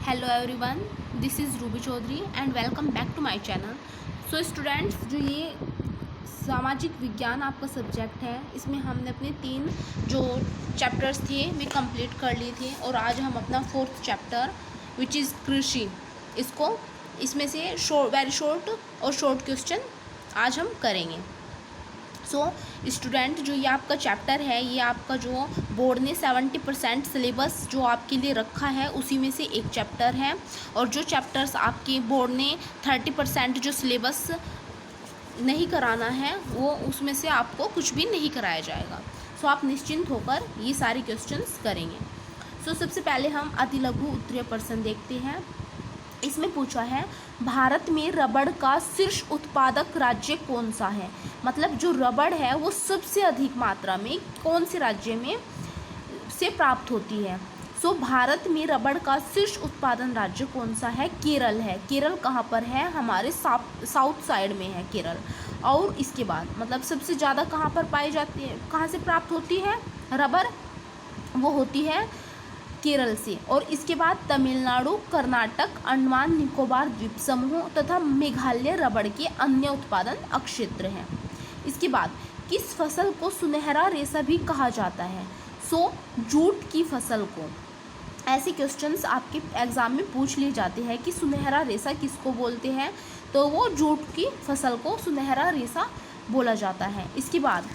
Hello everyone, this is Ruby Chaudhary and welcome back to my channel. So students, जो ये सामाजिक विज्ञान आपका सब्जेक्ट है, इसमें हमने अपने 3 जो चैप्टर्स थे वे कंप्लीट कर लिए थे और आज हम अपना 4th चैप्टर विच इज़ कृषि, इसमें से वेरी शॉर्ट और शॉर्ट क्वेश्चन आज हम करेंगे। सो स्टूडेंट, जो ये आपका चैप्टर है, ये आपका जो बोर्ड ने 70% सिलेबस जो आपके लिए रखा है उसी में से एक चैप्टर है, और जो चैप्टर्स आपके बोर्ड ने 30% जो सिलेबस नहीं कराना है वो उसमें से आपको कुछ भी नहीं कराया जाएगा। सो आप निश्चिंत होकर ये सारे क्वेश्चंस करेंगे। सो सबसे पहले हम अति लघु उत्तरीय प्रश्न देखते हैं। इसमें पूछा है, भारत में रबड़ का शीर्ष उत्पादक राज्य कौन सा है? मतलब जो रबड़ है वो सबसे अधिक मात्रा में कौन से राज्य में से प्राप्त होती है? सो भारत में रबड़ का शीर्ष उत्पादन राज्य कौन सा है? केरल है। केरल कहाँ पर है? हमारे साउथ साइड में है केरल। और इसके बाद मतलब सबसे ज़्यादा कहाँ पर पाई जाती है, कहाँ से प्राप्त होती है रबड़? वो होती है केरल से। और इसके बाद तमिलनाडु, कर्नाटक, अंडमान निकोबार द्वीप समूह तथा मेघालय रबड़ के अन्य उत्पादन क्षेत्र हैं। इसके बाद किस फसल को सुनहरा रेशा भी कहा जाता है? सो जूट की फसल को। ऐसे क्वेश्चंस आपके एग्जाम में पूछ लिए जाते हैं कि सुनहरा रेशा किसको बोलते हैं, तो वो जूट की फसल को सुनहरा रेशा बोला जाता है। इसके बाद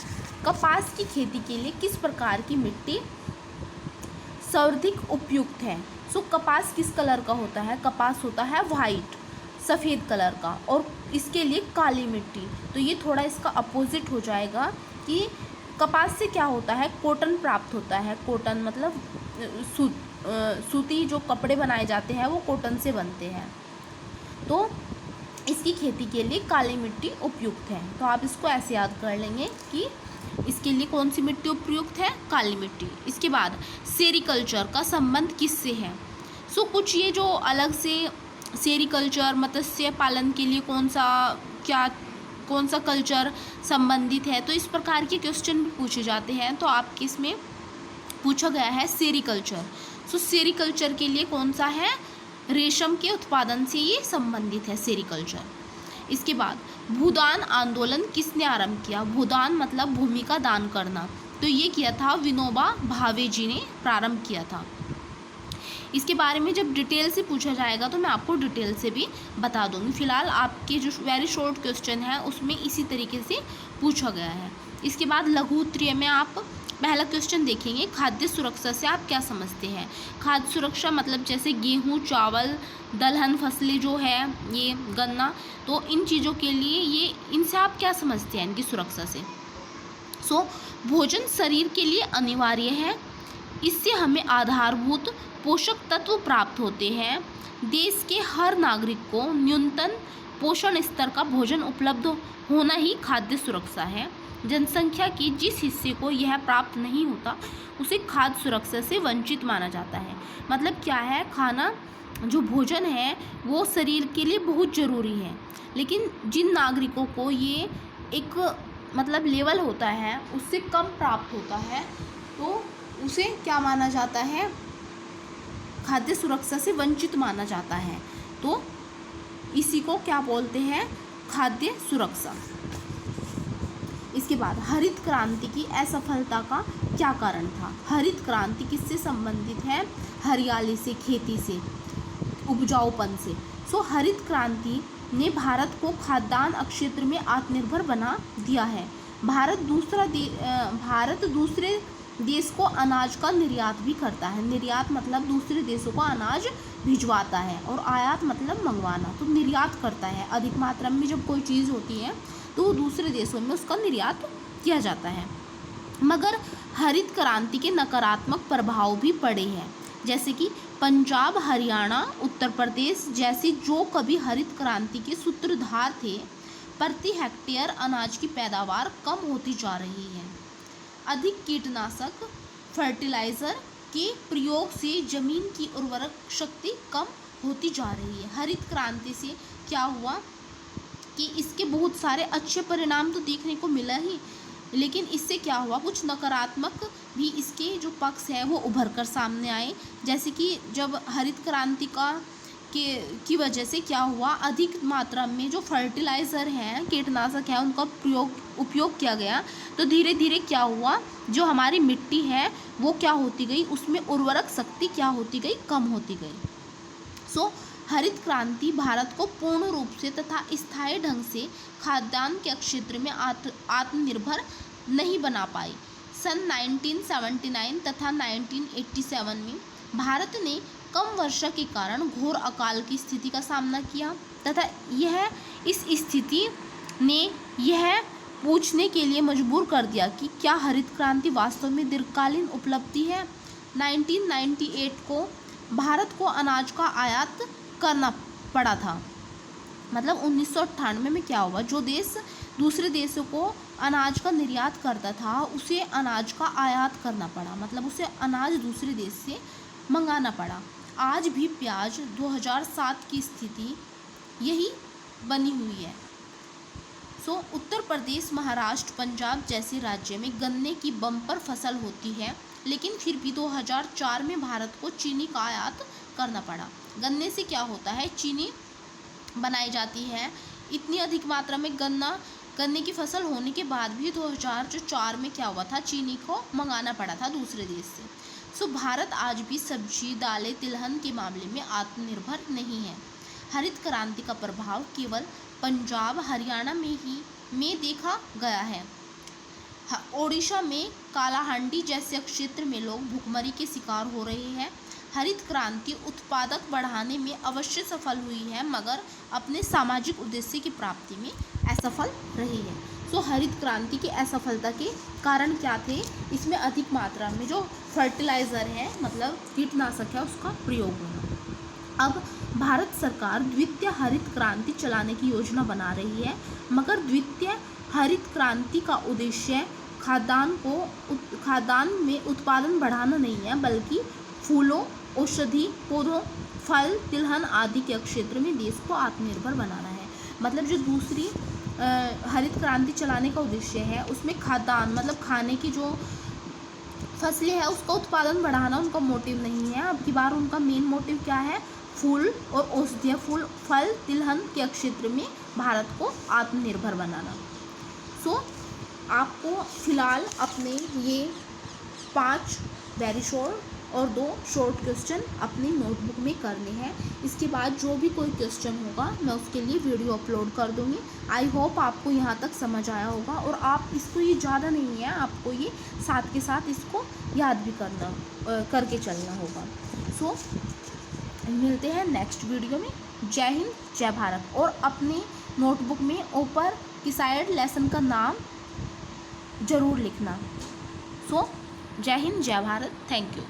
कपास की खेती के लिए किस प्रकार की मिट्टी सर्वाधिक उपयुक्त है? सो कपास किस कलर का होता है? कपास होता है वाइट, सफ़ेद कलर का, और इसके लिए काली मिट्टी। तो ये थोड़ा इसका अपोजिट हो जाएगा कि कपास से क्या होता है, कॉटन प्राप्त होता है। कॉटन मतलब सूती जो कपड़े बनाए जाते हैं वो कॉटन से बनते हैं। तो इसकी खेती के लिए काली मिट्टी उपयुक्त है। तो आप इसको ऐसे याद कर लेंगे कि इसके लिए कौन सी मिट्टी उपयुक्त है? काली मिट्टी। इसके बाद सेरीकल्चर का संबंध किससे है? सो कुछ ये जो अलग से सेरीकल्चर मत्स्य पालन के लिए कौन सा कल्चर संबंधित है, तो इस प्रकार के क्वेश्चन भी पूछे जाते हैं। तो आपके इसमें पूछा गया है सेरीकल्चर। सो सेरीकल्चर के लिए कौन सा है? रेशम के उत्पादन से ये संबंधित है सेरीकल्चर। इसके बाद भूदान आंदोलन किसने आरंभ किया? भूदान मतलब भूमि का दान करना, तो ये किया था विनोबा भावे जी ने प्रारंभ किया था। इसके बारे में जब डिटेल से पूछा जाएगा तो मैं आपको डिटेल से भी बता दूंगी। फिलहाल आपके जो वेरी शॉर्ट क्वेश्चन है उसमें इसी तरीके से पूछा गया है। इसके बाद लघु उत्तरीय में आप पहला क्वेश्चन देखेंगे, खाद्य सुरक्षा से आप क्या समझते हैं? खाद्य सुरक्षा मतलब जैसे गेहूँ, चावल, दलहन फसलें जो है, ये गन्ना, तो इन चीज़ों के लिए ये इनसे आप क्या समझते हैं इनकी सुरक्षा से? सो भोजन शरीर के लिए अनिवार्य है, इससे हमें आधारभूत पोषक तत्व प्राप्त होते हैं। देश के हर नागरिक को न्यूनतम पोषण स्तर का भोजन उपलब्ध होना ही खाद्य सुरक्षा है। जनसंख्या के जिस हिस्से को यह प्राप्त नहीं होता उसे खाद्य सुरक्षा से वंचित माना जाता है। मतलब क्या है, खाना जो भोजन है वो शरीर के लिए बहुत ज़रूरी है, लेकिन जिन नागरिकों को ये एक मतलब लेवल होता है उससे कम प्राप्त होता है तो उसे क्या माना जाता है? खाद्य सुरक्षा से वंचित माना जाता है। तो इसी को क्या बोलते हैं? खाद्य सुरक्षा। इसके बाद हरित क्रांति की असफलता का क्या कारण था? हरित क्रांति किससे संबंधित है? हरियाली से, खेती से, उपजाऊपन से। सो हरित क्रांति ने भारत को खाद्यान्न क्षेत्र में आत्मनिर्भर बना दिया है। भारत दूसरे देश को अनाज का निर्यात भी करता है। निर्यात मतलब दूसरे देशों को अनाज भिजवाता है, और आयात मतलब मंगवाना। तो निर्यात करता है, अधिक मात्रा में जब कोई चीज़ होती है तो दूसरे देशों में उसका निर्यात किया जाता है। मगर हरित क्रांति के नकारात्मक प्रभाव भी पड़े हैं, जैसे कि पंजाब, हरियाणा, उत्तर प्रदेश जैसे जो कभी हरित क्रांति के सूत्रधार थे, प्रति हेक्टेयर अनाज की पैदावार कम होती जा रही है। अधिक कीटनाशक फर्टिलाइज़र के प्रयोग से जमीन की उर्वरक शक्ति कम होती जा रही है। हरित क्रांति से क्या हुआ कि इसके बहुत सारे अच्छे परिणाम तो देखने को मिला ही, लेकिन इससे क्या हुआ, कुछ नकारात्मक भी इसके जो पक्ष है वो उभर कर सामने आए। जैसे कि जब हरित क्रांति की वजह से क्या हुआ, अधिक मात्रा में जो फर्टिलाइज़र हैं, कीटनाशक है, उनका उपयोग किया गया। तो धीरे धीरे क्या हुआ, जो हमारी मिट्टी है वो क्या होती गई, उसमें उर्वरक शक्ति क्या होती गई, कम होती गई। सो हरित क्रांति भारत को पूर्ण रूप से तथा स्थायी ढंग से खाद्यान्न के क्षेत्र में आत्मनिर्भर नहीं बना पाई। सन 1979 तथा 1987 में भारत ने कम वर्षा के कारण घोर अकाल की स्थिति का सामना किया तथा इस स्थिति ने यह पूछने के लिए मजबूर कर दिया कि क्या हरित क्रांति वास्तव में दीर्घकालीन उपलब्धि है। 1998 को भारत को अनाज का आयात करना पड़ा था। मतलब 1998 में क्या हुआ, जो देश दूसरे देशों को अनाज का निर्यात करता था उसे अनाज का आयात करना पड़ा, मतलब उसे अनाज दूसरे देश से मंगाना पड़ा। आज भी प्याज 2007 की स्थिति यही बनी हुई है। सो उत्तर प्रदेश, महाराष्ट्र, पंजाब जैसे राज्य में गन्ने की बम्पर फसल होती है, लेकिन फिर भी 2004 में भारत को चीनी का आयात करना पड़ा। गन्ने से क्या होता है, चीनी बनाई जाती है। इतनी अधिक मात्रा में गन्ने की फसल होने के बाद भी 2004 में क्या हुआ था, चीनी को मंगाना पड़ा था दूसरे देश से। सो भारत आज भी सब्जी, दालें, तिलहन के मामले में आत्मनिर्भर नहीं है। हरित क्रांति का प्रभाव केवल पंजाब, हरियाणा में देखा गया है। ओडिशा में कालाहांडी जैसे क्षेत्र में लोग भूखमरी के शिकार हो रहे हैं। हरित क्रांति उत्पादक बढ़ाने में अवश्य सफल हुई है, मगर अपने सामाजिक उद्देश्य की प्राप्ति में असफल रही है। सो हरित क्रांति की असफलता के कारण क्या थे, इसमें अधिक मात्रा में जो फर्टिलाइज़र है, मतलब कीटनाशक है, उसका प्रयोग होना। अब भारत सरकार द्वितीय हरित क्रांति चलाने की योजना बना रही है, मगर द्वितीय हरित क्रांति का उद्देश्य खाद्यान्न में उत्पादन बढ़ाना नहीं है, बल्कि फूलों, औषधि पौधों, फल, तिलहन आदि के क्षेत्र में देश को आत्मनिर्भर बनाना है। मतलब जो दूसरी हरित क्रांति चलाने का उद्देश्य है, उसमें खाद्यान्न मतलब खाने की जो फसलें हैं उसका उत्पादन बढ़ाना उनका मोटिव नहीं है। अब की बार उनका मेन मोटिव क्या है, फूल और औषधीय फल, तिलहन के क्षेत्र में भारत को आत्मनिर्भर बनाना। सो आपको फ़िलहाल अपने ये 5 वेरी शॉर्ट और 2 शॉर्ट क्वेश्चन अपनी नोटबुक में करने हैं। इसके बाद जो भी कोई क्वेश्चन होगा मैं उसके लिए वीडियो अपलोड कर दूँगी। आई होप आपको यहाँ तक समझ आया होगा, और आप इसको, ये ज़्यादा नहीं है, आपको ये साथ के साथ इसको याद भी करके चलना होगा। सो मिलते हैं नेक्स्ट वीडियो में। जय हिंद, जय भारत। और अपने नोटबुक में ऊपर की साइड लेसन का नाम ज़रूर लिखना। सो जय हिंद, जय भारत। Thank you.